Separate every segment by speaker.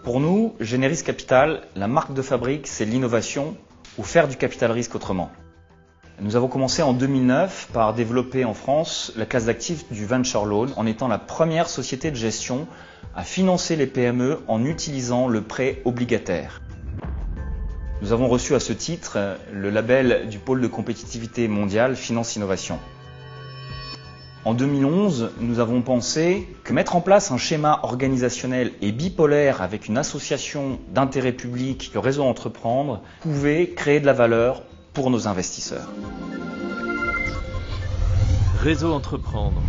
Speaker 1: Pour nous, Generis Capital, la marque de fabrique, c'est l'innovation ou faire du capital risque autrement. Nous avons commencé en 2009 par développer en France la classe d'actifs du venture loan en étant la première société de gestion à financer les PME en utilisant le prêt obligataire. Nous avons reçu à ce titre le label du pôle de compétitivité mondiale Finance Innovation. En 2011, nous avons pensé que mettre en place un schéma organisationnel et bipolaire avec une association d'intérêt public, le réseau Entreprendre, pouvait créer de la valeur pour nos investisseurs.
Speaker 2: Réseau Entreprendre.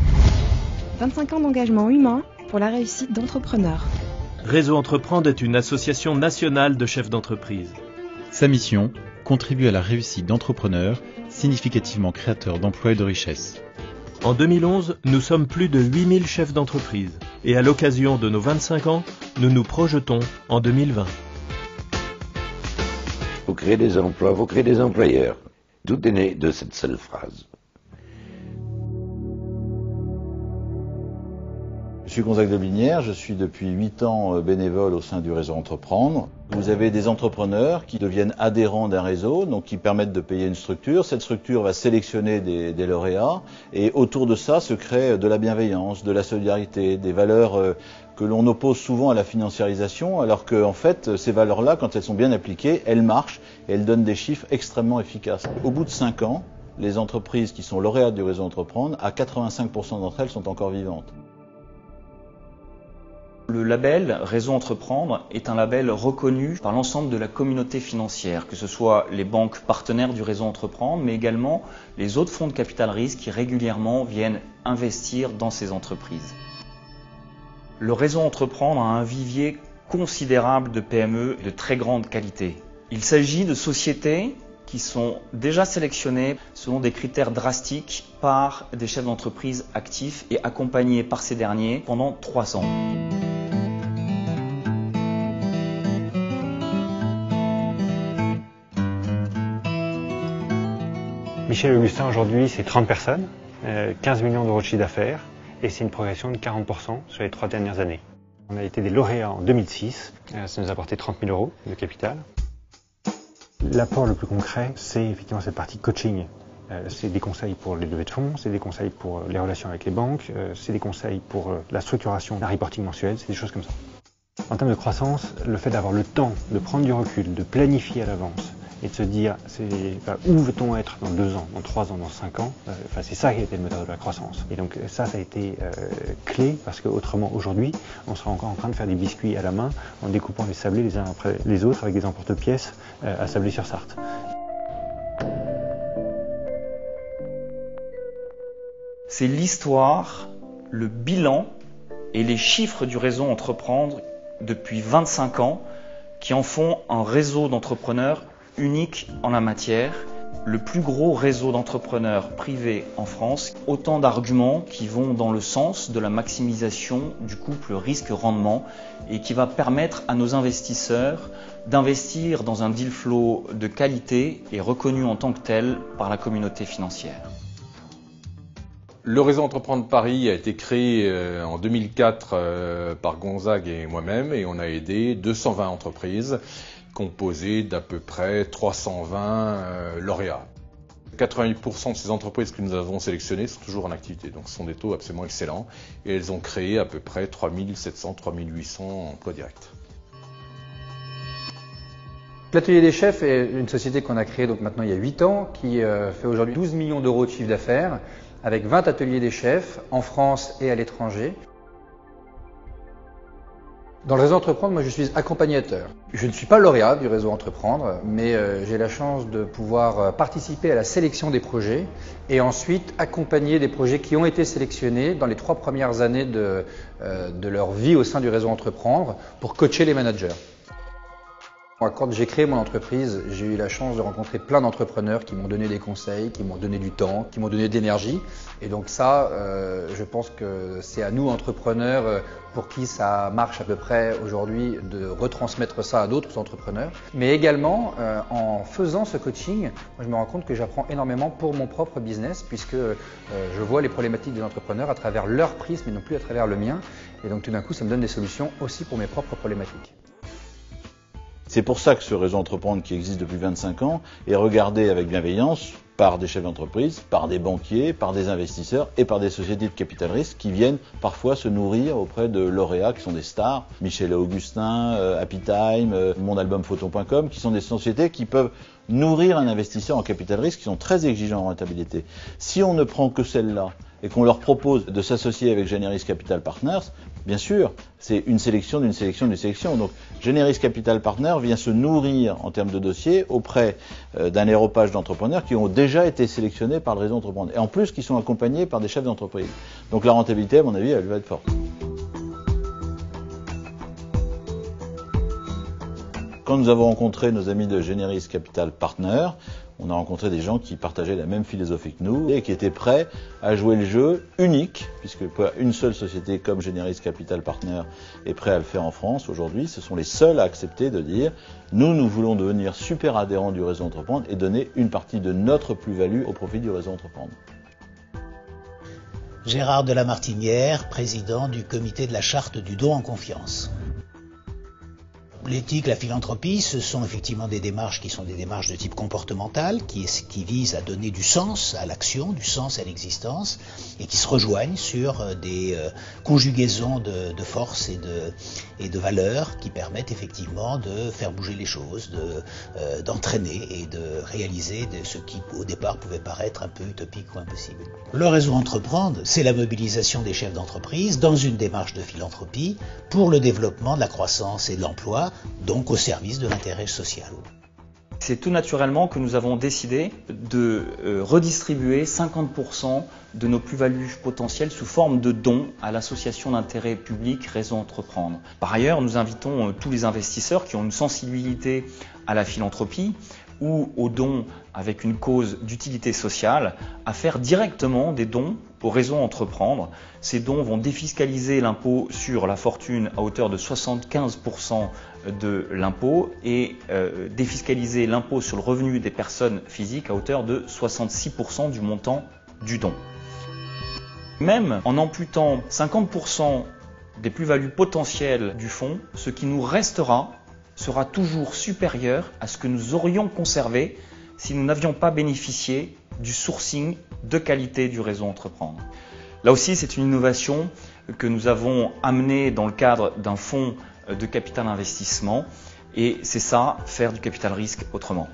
Speaker 3: 25 ans d'engagement humain pour la réussite d'entrepreneurs.
Speaker 2: Réseau Entreprendre est une association nationale de chefs d'entreprise.
Speaker 4: Sa mission, contribuer à la réussite d'entrepreneurs, significativement créateurs d'emplois et de richesses.
Speaker 2: En 2011, nous sommes plus de 8000 chefs d'entreprise. Et à l'occasion de nos 25 ans, nous nous projetons en 2020.
Speaker 5: Vous créez des emplois, vous créez des employeurs. Tout est né de cette seule phrase.
Speaker 6: Je suis Gonzague de Blinière, je suis depuis 8 ans bénévole au sein du réseau Entreprendre. Vous avez des entrepreneurs qui deviennent adhérents d'un réseau, donc qui permettent de payer une structure. Cette structure va sélectionner des lauréats et autour de ça se crée de la bienveillance, de la solidarité, des valeurs que l'on oppose souvent à la financiarisation, alors que en fait, ces valeurs-là, quand elles sont bien appliquées, elles marchent et elles donnent des chiffres extrêmement efficaces. Au bout de 5 ans, les entreprises qui sont lauréates du réseau Entreprendre, à 85% d'entre elles sont encore vivantes.
Speaker 1: Le label Réseau Entreprendre est un label reconnu par l'ensemble de la communauté financière, que ce soit les banques partenaires du Réseau Entreprendre, mais également les autres fonds de capital risque qui régulièrement viennent investir dans ces entreprises. Le Réseau Entreprendre a un vivier considérable de PME de très grande qualité. Il s'agit de sociétés qui sont déjà sélectionnées selon des critères drastiques par des chefs d'entreprise actifs et accompagnés par ces derniers pendant 3 ans.
Speaker 7: Michel Augustin, aujourd'hui, c'est 30 personnes, 15 millions d'euros de chiffre d'affaires et c'est une progression de 40% sur les 3 dernières années. On a été des lauréats en 2006, ça nous a apporté 30 000 euros de capital. L'apport le plus concret, c'est effectivement cette partie coaching. C'est des conseils pour les levées de fonds, c'est des conseils pour les relations avec les banques, c'est des conseils pour la structuration d'un reporting mensuel, c'est des choses comme ça. En termes de croissance, le fait d'avoir le temps de prendre du recul, de planifier à l'avance, et de se dire où veut-on être dans 2 ans, dans 3 ans, dans 5 ans, c'est ça qui a été le moteur de la croissance. Et donc ça a été clé parce qu'autrement aujourd'hui, on sera encore en train de faire des biscuits à la main en découpant les sablés les uns après les autres avec des emporte-pièces à Sablé-sur-Sarthe.
Speaker 1: C'est l'histoire, le bilan et les chiffres du réseau Entreprendre depuis 25 ans qui en font un réseau d'entrepreneurs unique en la matière, le plus gros réseau d'entrepreneurs privés en France. Autant d'arguments qui vont dans le sens de la maximisation du couple risque-rendement et qui va permettre à nos investisseurs d'investir dans un deal flow de qualité et reconnu en tant que tel par la communauté financière.
Speaker 8: Le réseau Entreprendre Paris a été créé en 2004 par Gonzague et moi-même et on a aidé 220 entreprises composées d'à peu près 320 lauréats. 88% de ces entreprises que nous avons sélectionnées sont toujours en activité, donc ce sont des taux absolument excellents et elles ont créé à peu près 3700-3800 emplois directs.
Speaker 9: L'Atelier des Chefs est une société qu'on a créée donc maintenant il y a 8 ans qui fait aujourd'hui 12 millions d'euros de chiffre d'affaires avec 20 ateliers des chefs en France et à l'étranger. Dans le réseau Entreprendre, moi je suis accompagnateur. Je ne suis pas lauréat du réseau Entreprendre, mais j'ai la chance de pouvoir participer à la sélection des projets et ensuite accompagner des projets qui ont été sélectionnés dans les 3 premières années de leur vie au sein du réseau Entreprendre pour coacher les managers. Quand j'ai créé mon entreprise, j'ai eu la chance de rencontrer plein d'entrepreneurs qui m'ont donné des conseils, qui m'ont donné du temps, qui m'ont donné de l'énergie. Et donc ça, je pense que c'est à nous, entrepreneurs, pour qui ça marche à peu près aujourd'hui, de retransmettre ça à d'autres entrepreneurs. Mais également, en faisant ce coaching, moi, je me rends compte que j'apprends énormément pour mon propre business, puisque je vois les problématiques des entrepreneurs à travers leur prisme et non plus à travers le mien. Et donc tout d'un coup, ça me donne des solutions aussi pour mes propres problématiques.
Speaker 6: C'est pour ça que ce réseau Entreprendre qui existe depuis 25 ans est regardé avec bienveillance par des chefs d'entreprise, par des banquiers, par des investisseurs et par des sociétés de capital risque qui viennent parfois se nourrir auprès de lauréats qui sont des stars, Michel et Augustin, Happy Time, mondalbumphoto.com, qui sont des sociétés qui peuvent nourrir un investisseur en capital risque, qui sont très exigeants en rentabilité. Si on ne prend que celle-là et qu'on leur propose de s'associer avec Generis Capital Partners, bien sûr, c'est une sélection d'une sélection d'une sélection. Donc Generis Capital Partners vient se nourrir en termes de dossiers auprès d'un aéropage d'entrepreneurs qui ont déjà été sélectionnés par le réseau Entreprendre. Et en plus, qui sont accompagnés par des chefs d'entreprise. Donc la rentabilité, à mon avis, elle va être forte. Quand nous avons rencontré nos amis de Generis Capital Partners, on a rencontré des gens qui partageaient la même philosophie que nous et qui étaient prêts à jouer le jeu unique, puisque une seule société comme Generis Capital Partners est prête à le faire en France aujourd'hui. Ce sont les seuls à accepter de dire « nous voulons devenir super adhérents du réseau Entreprendre et donner une partie de notre plus-value au profit du réseau Entreprendre ».
Speaker 10: Gérard de la Martinière, président du comité de la charte du don en confiance. L'éthique, la philanthropie, ce sont effectivement des démarches qui sont des démarches de type comportemental, qui visent à donner du sens à l'action, du sens à l'existence, et qui se rejoignent sur des conjugaisons de forces et de valeurs qui permettent effectivement de faire bouger les choses, d'entraîner et de réaliser ce qui au départ pouvait paraître un peu utopique ou impossible. Le réseau Entreprendre, c'est la mobilisation des chefs d'entreprise dans une démarche de philanthropie pour le développement de la croissance et de l'emploi, donc au service de l'intérêt social.
Speaker 1: C'est tout naturellement que nous avons décidé de redistribuer 50% de nos plus-values potentielles sous forme de dons à l'association d'intérêt public Réseau Entreprendre. Par ailleurs, nous invitons tous les investisseurs qui ont une sensibilité à la philanthropie ou aux dons avec une cause d'utilité sociale à faire directement des dons au réseau Entreprendre. Ces dons vont défiscaliser l'impôt sur la fortune à hauteur de 75% de l'impôt et défiscaliser l'impôt sur le revenu des personnes physiques à hauteur de 66% du montant du don. Même en amputant 50% des plus-values potentielles du fonds, ce qui nous restera sera toujours supérieur à ce que nous aurions conservé si nous n'avions pas bénéficié du sourcing de qualité du réseau Entreprendre. Là aussi, c'est une innovation que nous avons amenée dans le cadre d'un fonds de capital investissement et c'est ça, faire du capital risque autrement.